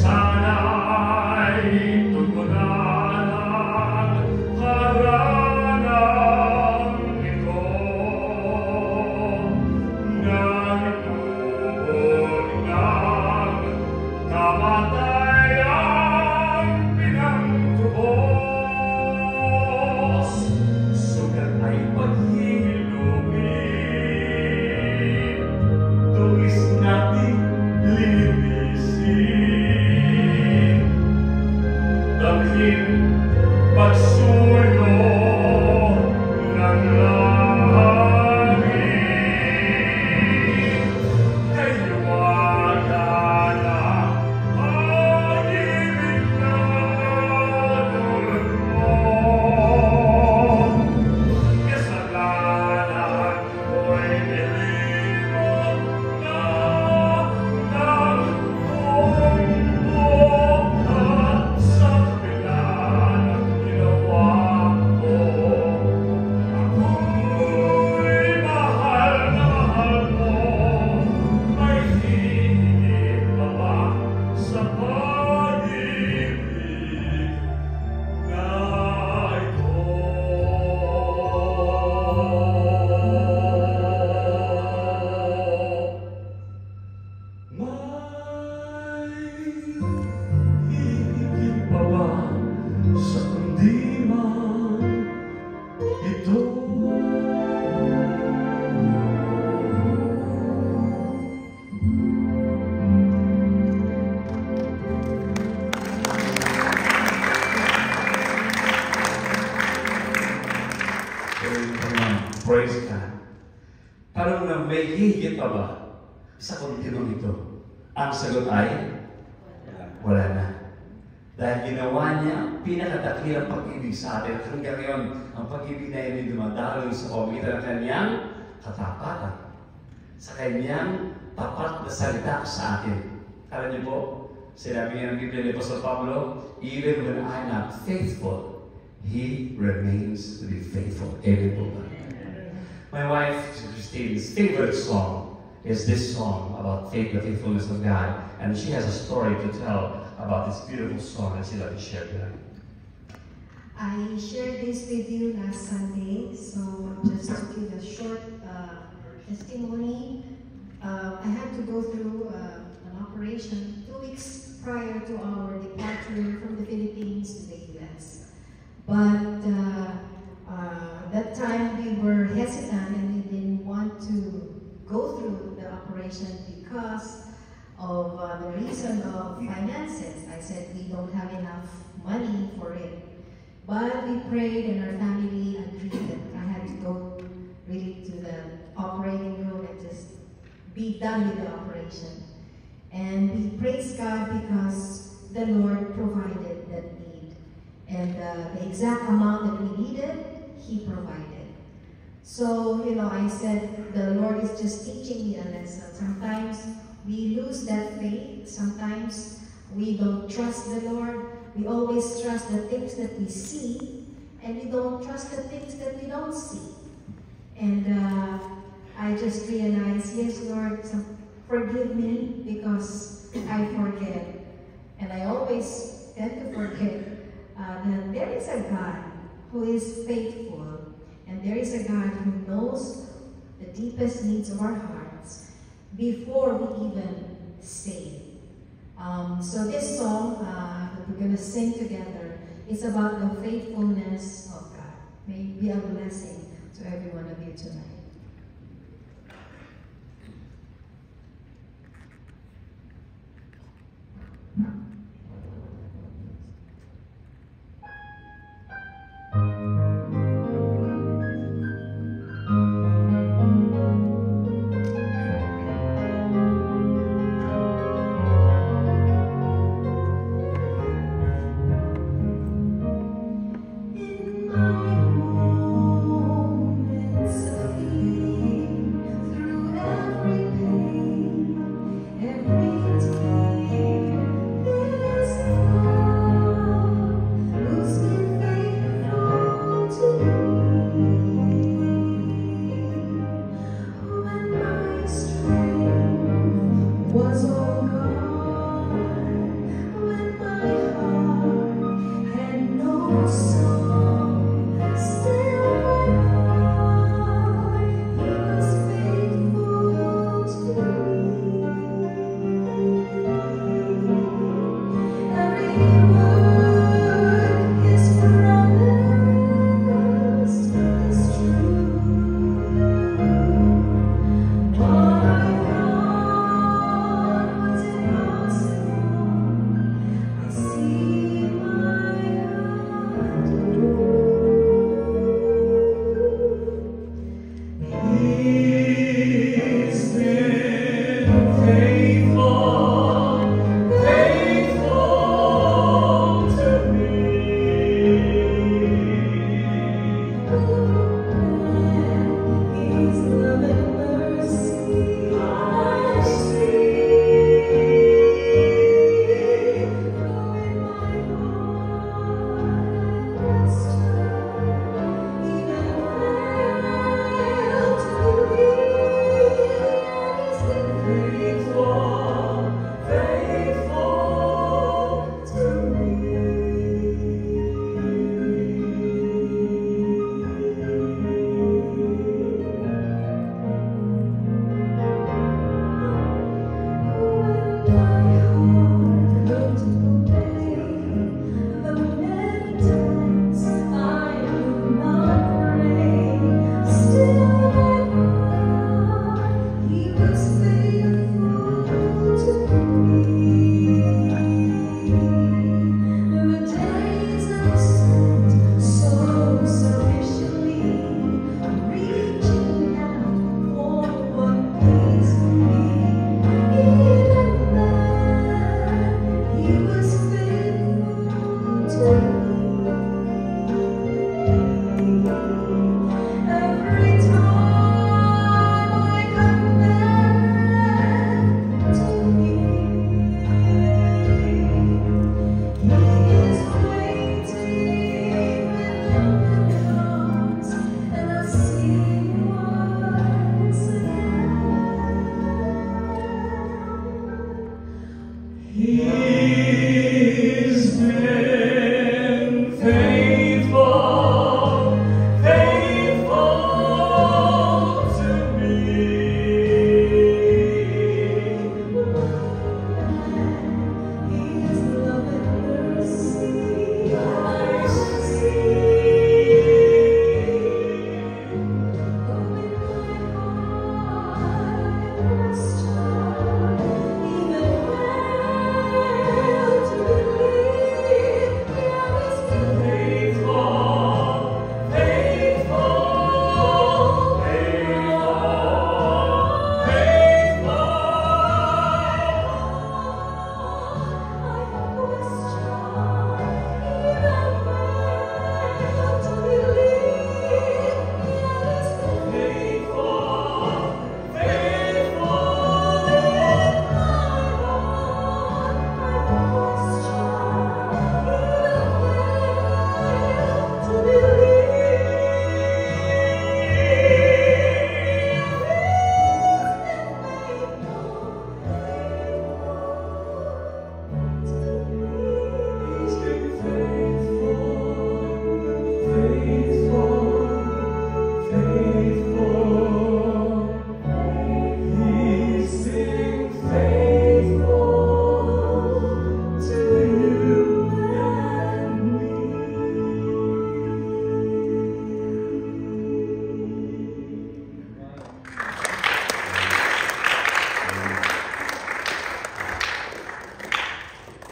Sana'y tugunan ang haranang ito ng lubog ng kamatayang pinagtubos. Sugat ay paghihilugin, tugis natin lilinisin. Damhin pagsuyo ng langit. Kayuwagan ang pag-ibig na tulad mo. Kasalanan ko'y nilimot na ng mundo at sa kabila ng ginawa ko. Ako'y mahal na mahal mo, may higit pa ba sa pag-ibig na ito? May higit pa ba sa kundiman ito?
Praise God. Parang na may higit pa ba sa kontinong ito? Ang sagot ay, wala na. Dahil ginawa niya ang pinakadakilang pag-ibig sa atin. Hanggang ngayon, ang pag-ibig na yun ay dumadaloy sa pamamagitan ng kanyang katapatan. Sa kanyang tapat na salita sa atin. Alam niyo po, sinabi niya ng Biblia ni Apostol Pablo, even when I'm not faithful, He remains to be faithful. Amen po ba? My wife, Christine's favorite song is this song about faith, the faithfulness of God. And she has a story to tell about this beautiful song that she'd like to share tonight.
I shared this with you last Sunday, so just to give a short testimony. I had to go through an operation 2 weeks prior to our departure from the Philippines to the U.S. But that time we were hesitant and we didn't want to go through the operation because of the reason of finances. I said we don't have enough money for it. But we prayed and our family agreed that I had to go really to the operating room and just be done with the operation. And we praise God because the Lord provided that need. And the exact amount that we needed, He provided. So, you know, I said the Lord is just teaching me a lesson. Sometimes we lose that faith. Sometimes we don't trust the Lord. We always trust the things that we see, and we don't trust the things that we don't see. And I just realized, yes, Lord, forgive me because I forget. And I always tend to forget that there is a God who is faithful, and there is a God who knows the deepest needs of our hearts before we even say. So this song that we're going to sing together is about the faithfulness of God. May it be a blessing to every one of you tonight.
In my moments of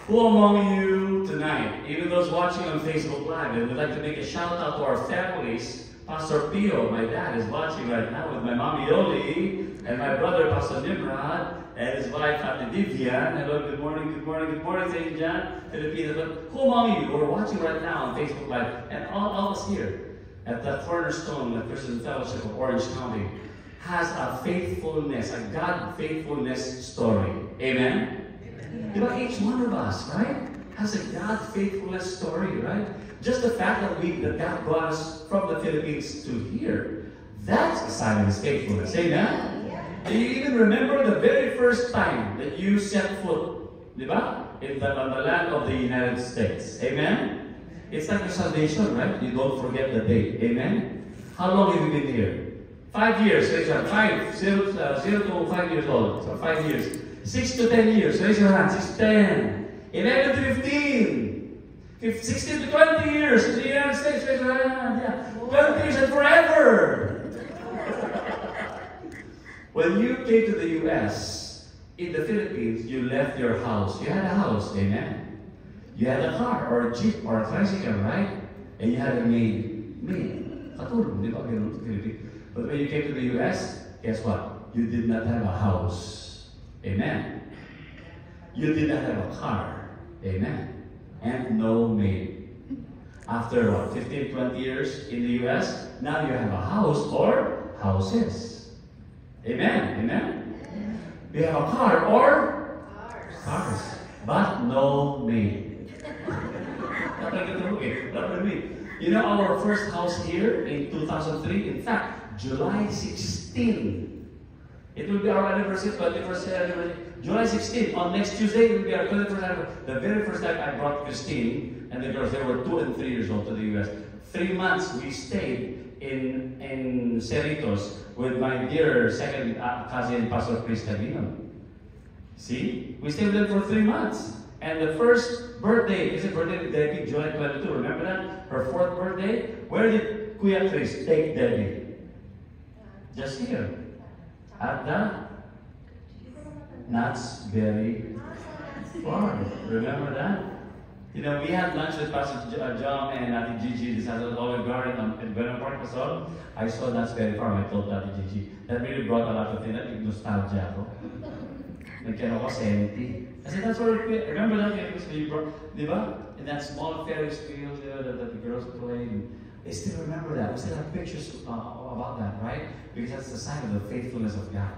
Who among you tonight, even those watching on Facebook Live, and would like to make a shout out to our families? Pastor Pio, my dad, is watching right now with my mommy Yoli, and my brother Pastor Nimrod, and his wife Ate Vivian. Hello, good morning, good morning, good morning, St. John, Philippines. But who among you who are watching right now on Facebook Live, and all of us here at the Cornerstone, the Christian Fellowship of Orange County, has a faithfulness, a God faithfulness story. Amen? Amen. Each one of us, right, has a God faithfulness story, right? Just the fact that God brought us from the Philippines to here, that's a sign of His faithfulness. Amen? Do you even remember the very first time that you set foot, on the land of the United States? Amen? It's like your salvation, right? You don't forget the date. Amen? How long have you been here? 5 years. Raise your hand. 0 to 5 years old. So 5 years. 6 to 10 years. Raise your hand. 6 to 10. 11 to 15. 16 to 20 years in the United States. Raise your hand. Yeah. 20 years and forever. When you came to the U.S., in the Philippines, you left your house. You had a house, amen? You had a car, or a jeep, or a tricycle, right? And you had a maid. Katulong, di ba? But when you came to the U.S., guess what? You did not have a house. Amen? You did not have a car. Amen? And no maid. After what? 15, 20 years in the U.S., now you have a house or houses. Amen? Amen? You have a car or cars, but no maid. You know our first house here in 2003, in fact, July 16. It will be our anniversary, 21st anniversary. July 16, on next Tuesday, it will be our 21st anniversary. The very first time I brought Christine and the girls, they were 2 and 3 years old, to the U.S. 3 months we stayed in Cerritos with my dear second cousin, Pastor Chris Cavino. See? We stayed with them for 3 months. And the first birthday, is it birthday, Debbie, July 22, remember that? Her 4th birthday. Where did Kuya Chris take Debbie? Just here. At the Knott's Berry Farm. Remember that? You know, we had lunch with Pastor John and Ate Gigi this at Olive Garden at Buena Park Pasol. I saw Knott's Berry Farm. I told Ate Gigi. That really brought a lot of things. That nostalgia ako. Nagkano ko senti. Kasi that's where remember that we brought, di ba? In that small Ferris wheel there that the girls played. They still remember that. We still have pictures about that, right? Because that's the sign of the faithfulness of God.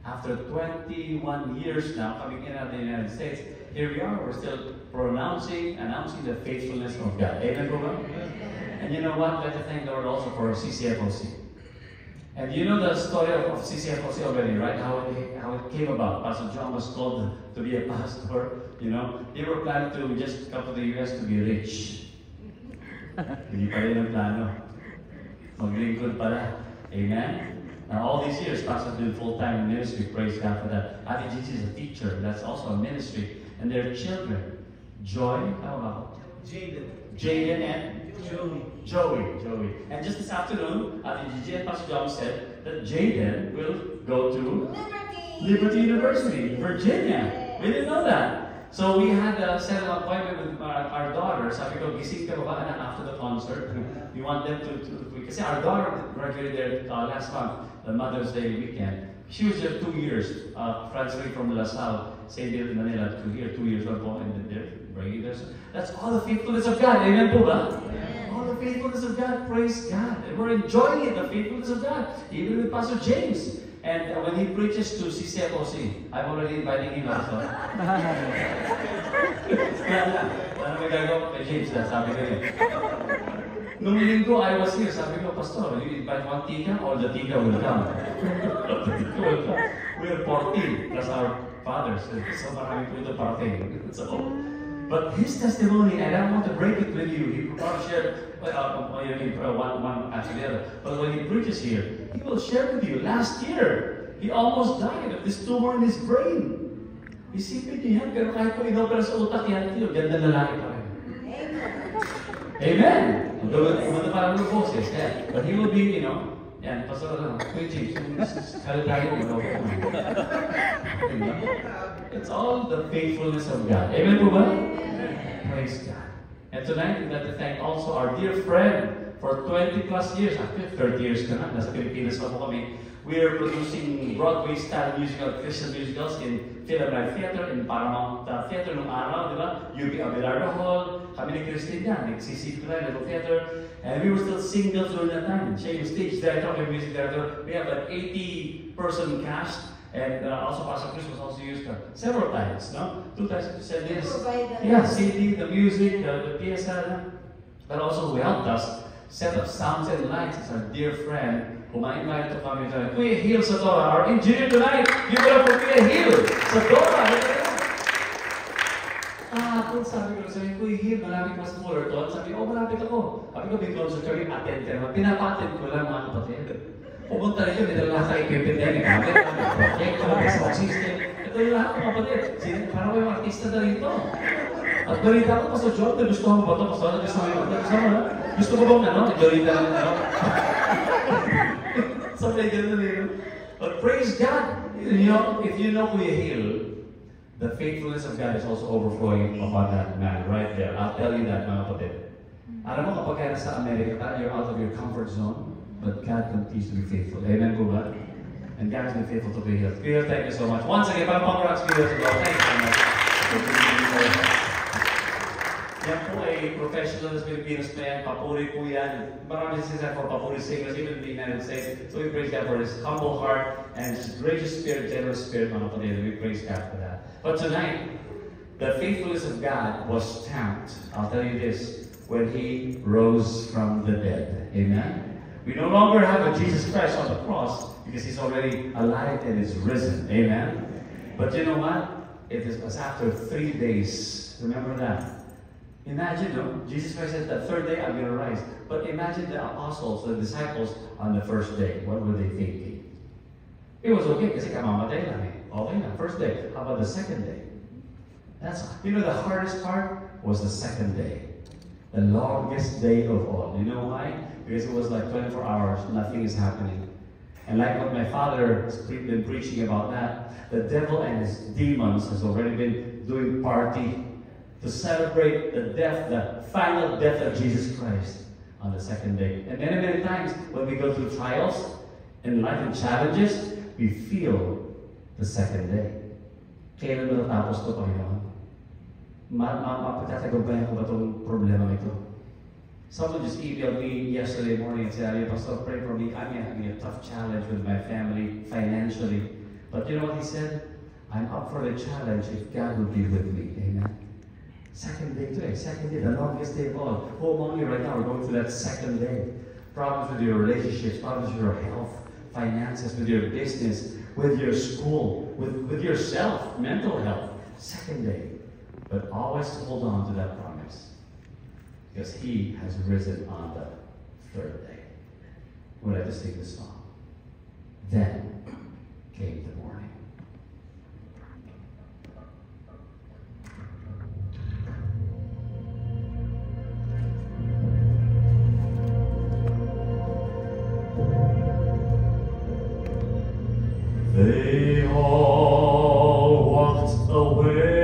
After 21 years now, coming in out of the United States, here we are, we're still announcing the faithfulness of God. Amen, brother? And you know what? I'd like to thank the Lord also for CCFOC. And you know the story of CCFOC already, right? How it came about. Pastor John was called to be a pastor. You know, they were planning to just come to the U.S. to be rich. Hindi pa rin ang plano. Maglingkod pala. Amen? Now, all these years, Pastor's been full-time in ministry. Praise God for that. Ate Gigi is a teacher. That's also a ministry. And their children, Joy, how about? Jaden and? Joey. And just this afternoon, Ate Gigi and Pastor John said that Jaden will go to Liberty University, Virginia. We didn't know that. So we had a set an appointment with our daughter. Sabi ko, gising ka ba anak after the concert? We want them to kasi our daughter graduated there last month, the Mother's Day weekend. She was just 2 years transferring from LaSalle, St. David, Manila to here, 2 years ago, and then they're bringing this. That's all the faithfulness of God. Amen po ba? All the faithfulness of God. Praise God. And we're enjoying it, the faithfulness of God. Even with Pastor James. And when he preaches to CCFOC, I'm already inviting him also. Ano may gagawa kay James? Sabi ko yun. Nung linggo, I was here. Sabi ko, Pastor, you invite one tika or the tika will come? We're 14 plus our fathers. So marami po ito parting. But his testimony, and I want to break it with you. He probably shared one after the other. But when he preaches here, he will share with you. Last year, he almost died of this tumor in his brain. Isipin niyo yan, pero kahit po inopera sa utak yan, ganda lalaki pa rin. Amen. Amen. But he will be, Yan, pastor lang. Kuya James, kala tayo mo. It's all the faithfulness of God. Amen po ba? Praise God. And tonight, we'd like to thank also our dear friend for 20 plus years, actually 30 years na nasa Pilipinas pa po kami. We are producing Broadway-style musical, Christian musicals in Philomena Theater, in Paramount Theater nung araw, di ba? UP Abelardo Hall. Kami ni Christine yan, nagsisid ko na Little Theater. And we were still single during that time. Siya yung stage director, kami music director. We have an 80-person cast. And also Pastor Chris was also used several times, no? 2 times to send this. Yeah, CD, the music, the PSL. But also who helped us set up sounds and lights is our dear friend who ma-invite to come into Kuya Hill Sadora, our engineer tonight. Give it up for Kuya Hill Sadora. Kung sabi ko sa'yo, Kuya Hill, malapit mas Fullerton. Sabi ko, malapit ako. Sabi ko, big concert kami, attend ka naman. Pinapattend ko lang mga kapatid. Pumunta rin yun, may dala ka equipment yan, may camera, may projector, may sound system. Ito yung lahat ng kapatid. Parang may mga artista na rito. At balita ko, Pastor Jordan, gusto mo ba ito? Pastor, gusto mo ba ito? Gusto mo bang ano? Balita lang ano? Something ganun yun. But praise God! You know, if you know Kuya Hill, the faithfulness of God is also overflowing upon that man right there. I'll tell you that, mga kapatid. Alam mo, kapag kaya nasa Amerika, you're out of your comfort zone. But God continues to be faithful. Amen po ba? And God has been faithful to be here. Peter, thank you so much. Once again, congrats, Peter, to God. Thank you so much. Yan po ay professional sa Pilipinas na yan. Papuri po yan. Marami sila for papuri singers, even in the United States. So we praise God for His humble heart and His gracious spirit, generous spirit, mga kapatid. We praise God for that. But tonight, the faithfulness of God was stamped. I'll tell you this, when He rose from the dead. Amen? We no longer have a Jesus Christ on the cross because He's already alive and is risen. Amen? But you know what? It was after 3 days. Remember that? Imagine, no? Jesus Christ said, the third day I'm going to rise. But imagine the apostles, the disciples, on the first day. What were they thinking? It was okay kasi kamamatay lang eh. Okay na, first day. How about the second day? You know, the hardest part was the second day. The longest day of all. You know why? Because it was like 24 hours, nothing is happening. And like what my father has been preaching about that, the devil and his demons has already been doing party to celebrate the death, the final death of Jesus Christ on the second day. And many, many times when we go through trials in life and challenges, we feel the second day. Kailan mo natapos ito, Panginoon? Mapagtatagumpayan ko ba itong problema ito? Someone just emailed me yesterday morning and said, Pastor, pray for me. I'm having a tough challenge with my family financially. But you know what he said? I'm up for the challenge if God will be with me. Amen. Second day today. Second day, the longest day of all. Who among you right now are going through that second day? Problems with your relationships, problems with your health, finances, with your business, with your school, with yourself, mental health. Second day. But always hold on to that promise. Because He has risen on the third day. We'd like to sing this song. Then came the morning.
They all walked away.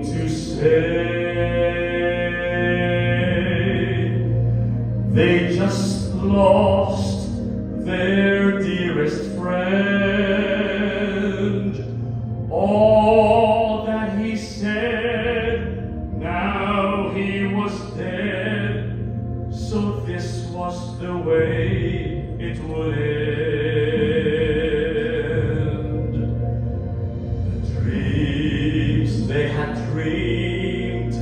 To say they just lost their dearest friend. All that he said, now he was dead. So this was the way it would end. The dreams they had dreamed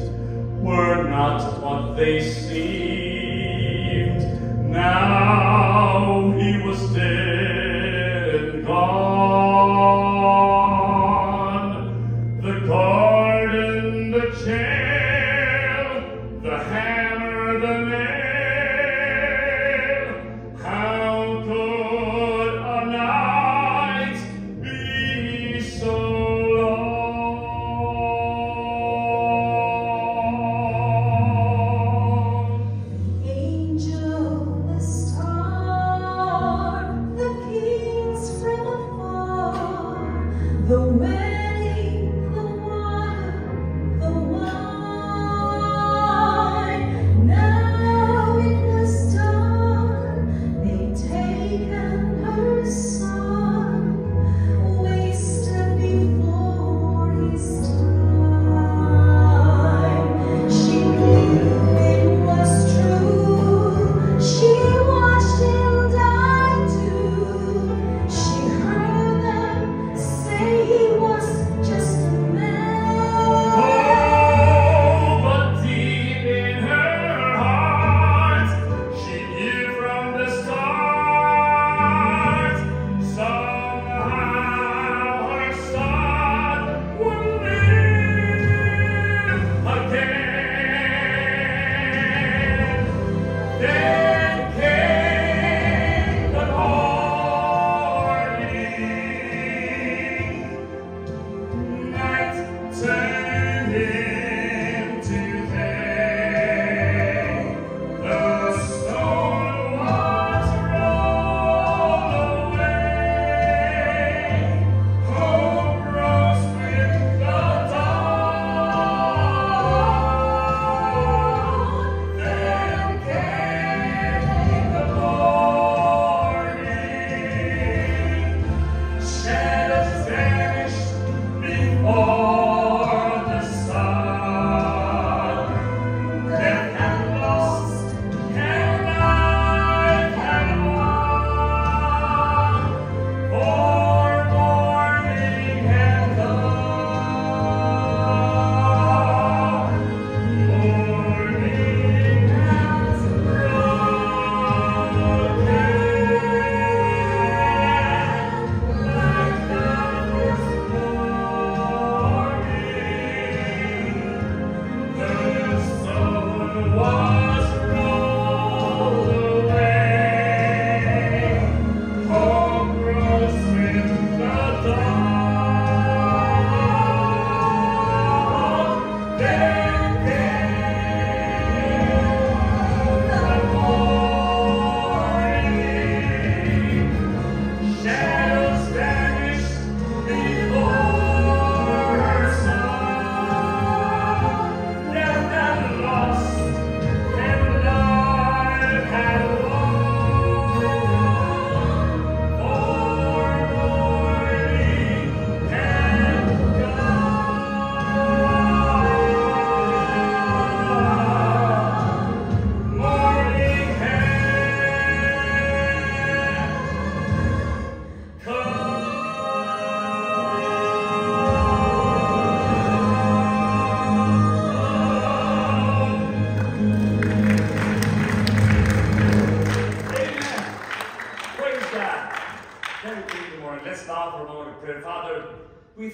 were not what they seemed. Now he was dead and gone. The garden, the chair, the hammer, the nail. How could a night be so long?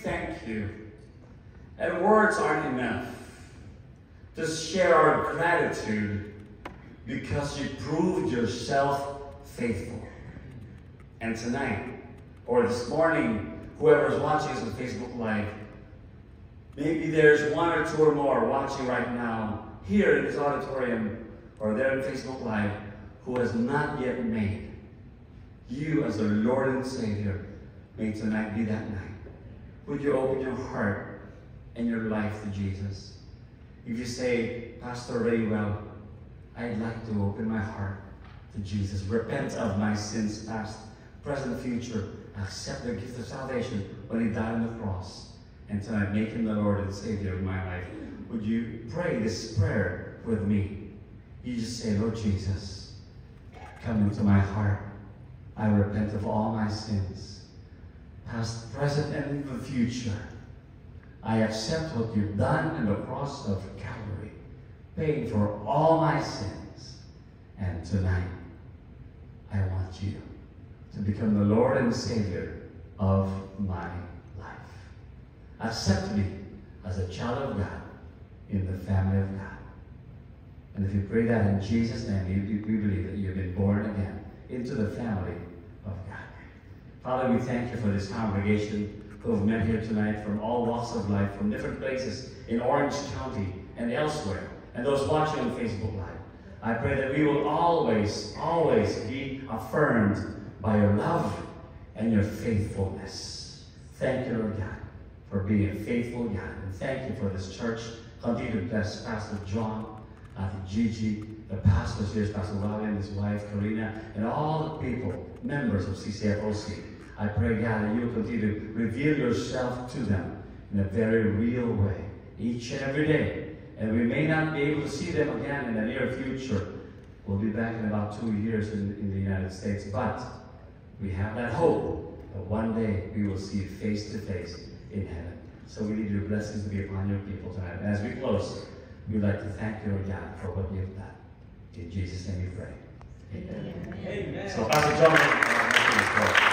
thank you. And words aren't enough to share our gratitude because you proved yourself faithful. And tonight, or this morning, whoever is watching us on Facebook Live, maybe there's one or two or more watching right now, here in this auditorium, or there in Facebook Live, who has not yet made you as their Lord and Savior. May tonight be that night. Would you open your heart and your life to Jesus? If you say, Pastor Raywell, I'd like to open my heart to Jesus, repent of my sins past, present, future, accept the gift of salvation when he died on the cross, and tonight make him the Lord and Savior of my life. Would you pray this prayer with me? You just say, Lord Jesus, come into my heart. I repent of all my sins, past, present, and even future. I accept what you've done on the cross of Calvary, paying for all my sins. And tonight, I want you to become the Lord and Savior of my life. Accept me as a child of God in the family of God. And if you pray that in Jesus' name, we believe that you've been born again into the family of God. Father, we thank you for this congregation who have met here tonight from all walks of life, from different places in Orange County and elsewhere, and those watching on Facebook Live. I pray that we will always, always be affirmed by your love and your faithfulness. Thank you, Lord God, for being a faithful God. And thank you for this church. Continue to bless Pastor John, Gigi, the pastors here, Pastor William, his wife, Karina, and all the people, members of CCFOC. I pray, God, that you will continue to reveal yourself to them in a very real way, each and every day. And we may not be able to see them again in the near future. We'll be back in about 2 years in the United States, but we have that hope that one day we will see you face to face in heaven. So we need your blessings to be upon your people tonight. And as we close, we'd like to thank you, Lord God, for what you've done. In Jesus' name we pray. Amen.
Amen.
So Pastor John,